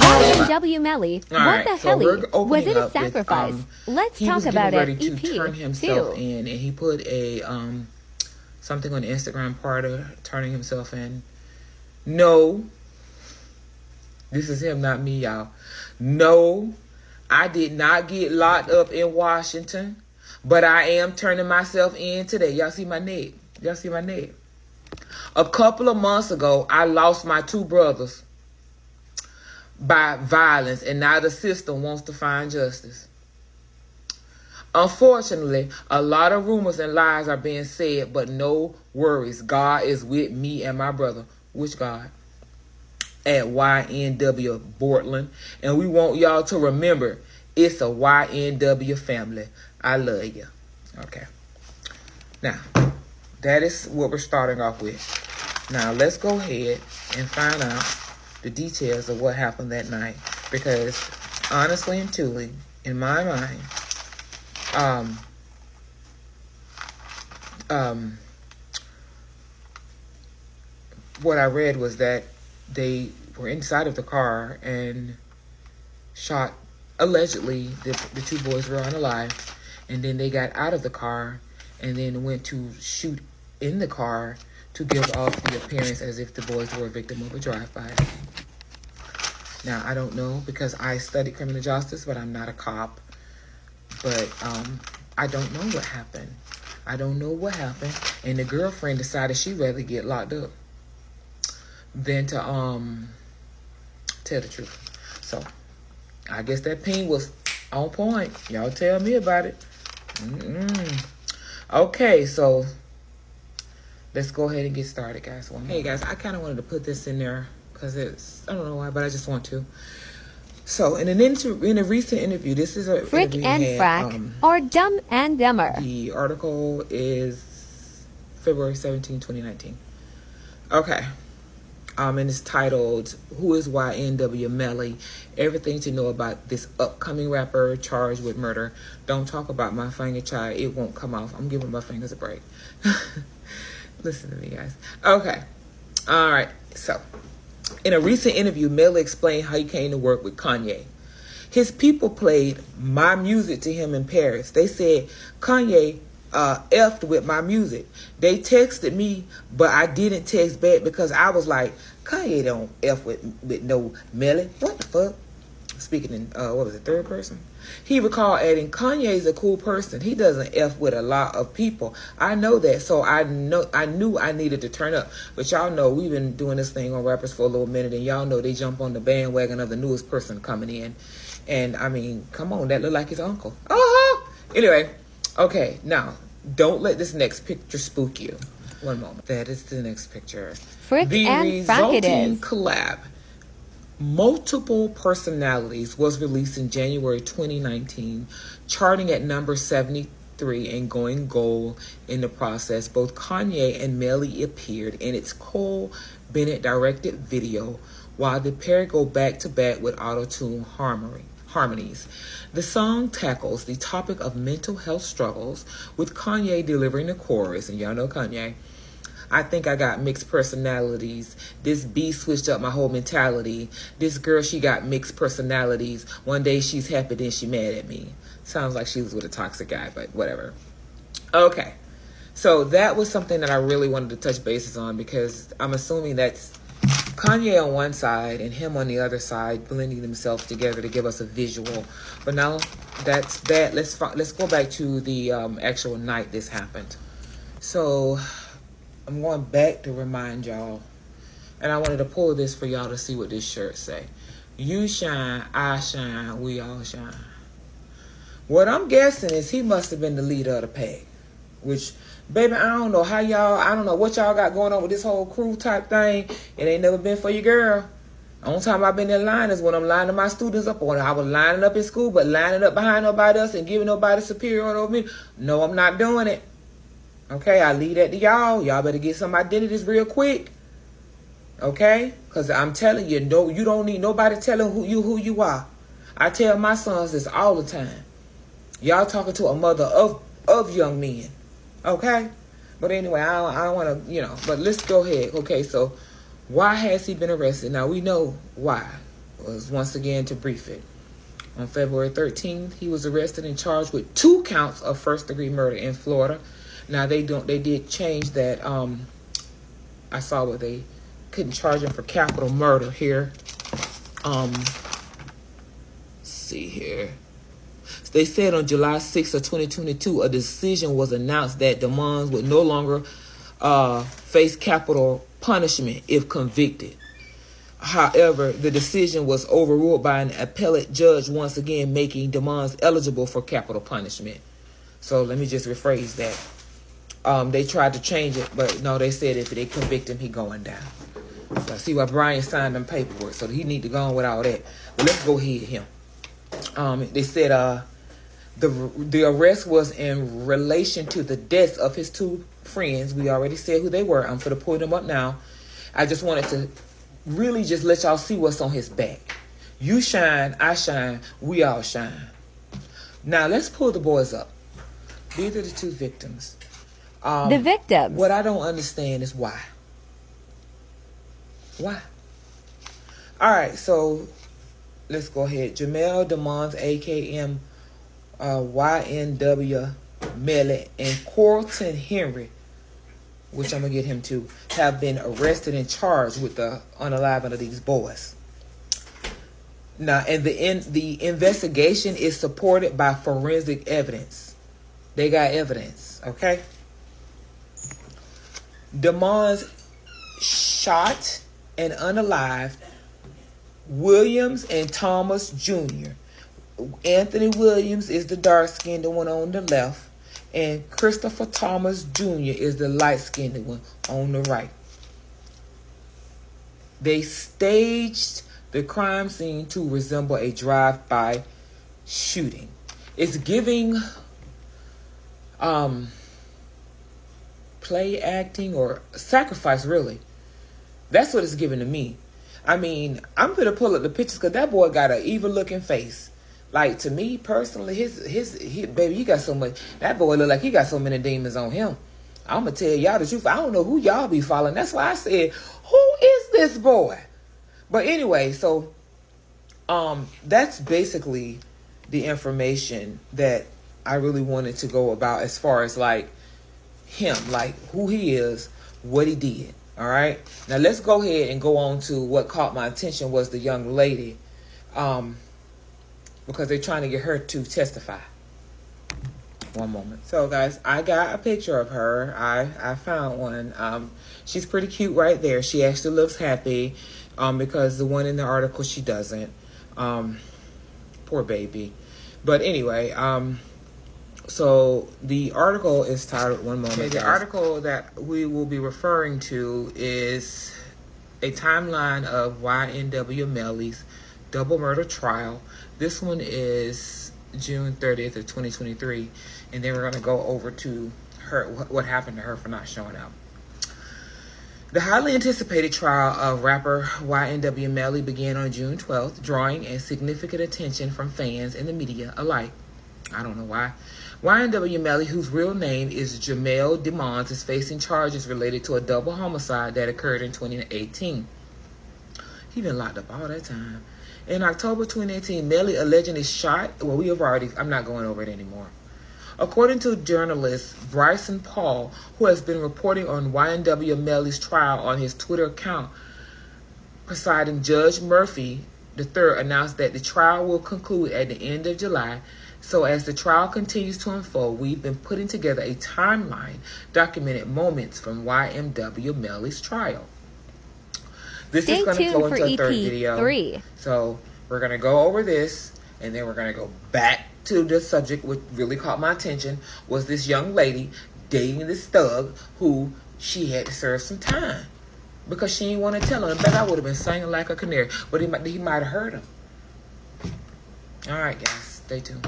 YNW Melly, what the Helly? Was it a sacrifice? Let's talk about it. He was getting ready to turn himself in, and he put a something on the Instagram part of turning himself in. No, this is him, not me, y'all. No, I did not get locked up in Washington, but I am turning myself in today. Y'all see my neck? Y'all see my neck? A couple of months ago, I lost my 2 brothers by violence, and now the system wants to find justice. Unfortunately, a lot of rumors and lies are being said, but no worries. God is with me and my brother. Which God? At YNW Portland. And we want y'all to remember, it's a YNW family. I love you. Okay. Now, that is what we're starting off with. Now, let's go ahead and find out the details of what happened that night. Because, honestly and truly, in my mind, what I read was that they were inside of the car and shot, allegedly, the 2 boys were unalive, and then they got out of the car and then went to shoot in the car to give off the appearance as if the boys were a victim of a drive-by. Now, I don't know, because I studied criminal justice, but I'm not a cop. But I don't know what happened. I don't know what happened. And the girlfriend decided she'd rather get locked up than to tell the truth. So, I guess that ping was on point. Y'all tell me about it. Okay, so let's go ahead and get started, guys. Hey, guys, I kind of wanted to put this in there because it's, I don't know why, but I just want to. So, in a recent interview, this is a Frick and Frack, or Dumb and Dumber. The article is February 17, 2019. Okay. And it's titled, Who is YNW Melly? Everything to know about this upcoming rapper charged with murder. Don't talk about my finger, child. It won't come off. I'm giving my fingers a break. Listen to me, guys. Okay. All right. So, in a recent interview, Melly explained how he came to work with Kanye. His people played my music to him in Paris. They said Kanye effed with my music. They texted me, but I didn't text back because I was like, Kanye don't F with no Melly. What the fuck? Speaking in, what was it, third person? He recalled adding, Kanye's a cool person. He doesn't F with a lot of people. I know that, so I knew I needed to turn up. But y'all know we've been doing this thing on rappers for a little minute, and y'all know they jump on the bandwagon of the newest person coming in. And, I mean, come on, that look like his uncle. Anyway, okay, now, don't let this next picture spook you. One moment. That is the next picture. Frick the and Frack it is. Collab, Multiple Personalities, was released in January 2019, charting at number 73 and going gold in the process. Both Kanye and Melly appeared in its Cole Bennett directed video, while the pair go back-to-back with auto-tune harmonies. The song tackles the topic of mental health struggles, with Kanye delivering the chorus, and y'all know Kanye. I think I got mixed personalities. This B switched up my whole mentality. This girl, she got mixed personalities. One day she's happy, then she mad at me. Sounds like she was with a toxic guy, but whatever. Okay. So that was something that I really wanted to touch bases on, because I'm assuming that's Kanye on one side and him on the other side, blending themselves together to give us a visual. But now that's that. Let's go back to the actual night this happened. So I'm going back to remind y'all, and I wanted to pull this for y'all to see what this shirt say. You shine, I shine, we all shine. What I'm guessing is he must have been the leader of the pack, which, baby, I don't know how y'all, I don't know what y'all got going on with this whole crew type thing. It ain't never been for your girl. The only time I've been in line is when I'm lining my students up, or I was lining up in school, but lining up behind nobody else and giving nobody superiority over me. No, I'm not doing it. Okay, I leave that to y'all. Y'all better get some identities real quick. Okay? Because I'm telling you, no, you don't need nobody telling who you are. I tell my sons this all the time. Y'all talking to a mother of young men. Okay? But anyway, I don't want to, but let's go ahead. Okay, so why has he been arrested? Now, we know why. It was, once again, to brief it. On February 13th, he was arrested and charged with 2 counts of first-degree murder in Florida. Now, they did change that. I saw where they couldn't charge him for capital murder here. Let's see here. They said on July 6th of 2022, a decision was announced that DeMond would no longer face capital punishment if convicted. However, the decision was overruled by an appellate judge, once again making DeMond eligible for capital punishment. So let me just rephrase that. They tried to change it, but no, they said if they convict him, he going down. So I see why Brian signed them paperwork, so he need to go on with all that. But let's go ahead him. They said the arrest was in relation to the deaths of his 2 friends. We already said who they were. I'm going to pull them up now. I just wanted to really just let y'all see what's on his back. You shine, I shine, we all shine. Now let's pull the boys up. These are the 2 victims. The victims. What I don't understand is why. Why? All right, so let's go ahead. Jamel DeMond, a.k.a. YNW Melly, and Corlton Henry, which I'm going to get him to, have been arrested and charged with the unaliving of these boys. Now, and the investigation is supported by forensic evidence. They got evidence, okay? DeMond shot and unalived Williams and Thomas Jr. Anthony Williams is the dark-skinned one on the left, and Christopher Thomas Jr. is the light-skinned one on the right. They staged the crime scene to resemble a drive-by shooting. It's giving play acting or sacrifice, really. That's what it's giving to me. I mean, I'm going to pull up the pictures because that boy got an evil-looking face. Like, to me personally, his baby, he got so much. That boy look like he got so many demons on him. I'm gonna tell y'all the truth. I don't know who y'all be following. That's why I said, who is this boy? But anyway, so that's basically the information that I really wanted to go about as far as like him, like who he is, what he did. All right. Now let's go ahead and go on to what caught my attention was the young lady. Because they're trying to get her to testify. One moment. So, guys, I got a picture of her. I found one. She's pretty cute right there. She actually looks happy because the one in the article, she doesn't. Poor baby. But anyway, so the article is titled, one moment. Okay, the article that we will be referring to is a timeline of YNW Melly's double murder trial. This one is June 30th of 2023, and then we're going to go over to her, what happened to her for not showing up. The highly anticipated trial of rapper YNW Melly began on June 12th, drawing a significant attention from fans and the media alike. I don't know why. YNW Melly, whose real name is Jamel DeMond, is facing charges related to a double homicide that occurred in 2018. He's been locked up all that time. In October 2018, Melly allegedly shot, I'm not going over it anymore. According to journalist Bryson Paul, who has been reporting on YNW Melly's trial on his Twitter account, presiding Judge Murphy III announced that the trial will conclude at the end of July. So as the trial continues to unfold, we've been putting together a timeline documented moments from YNW Melly's trial. This is going to flow into a third video. 3. So we're going to go over this, and then we're going to go back to the subject, which really caught my attention, was this young lady dating this thug who she had to serve some time because she didn't want to tell him. I bet I would have been singing like a canary, but he might have heard him. All right, guys, stay tuned.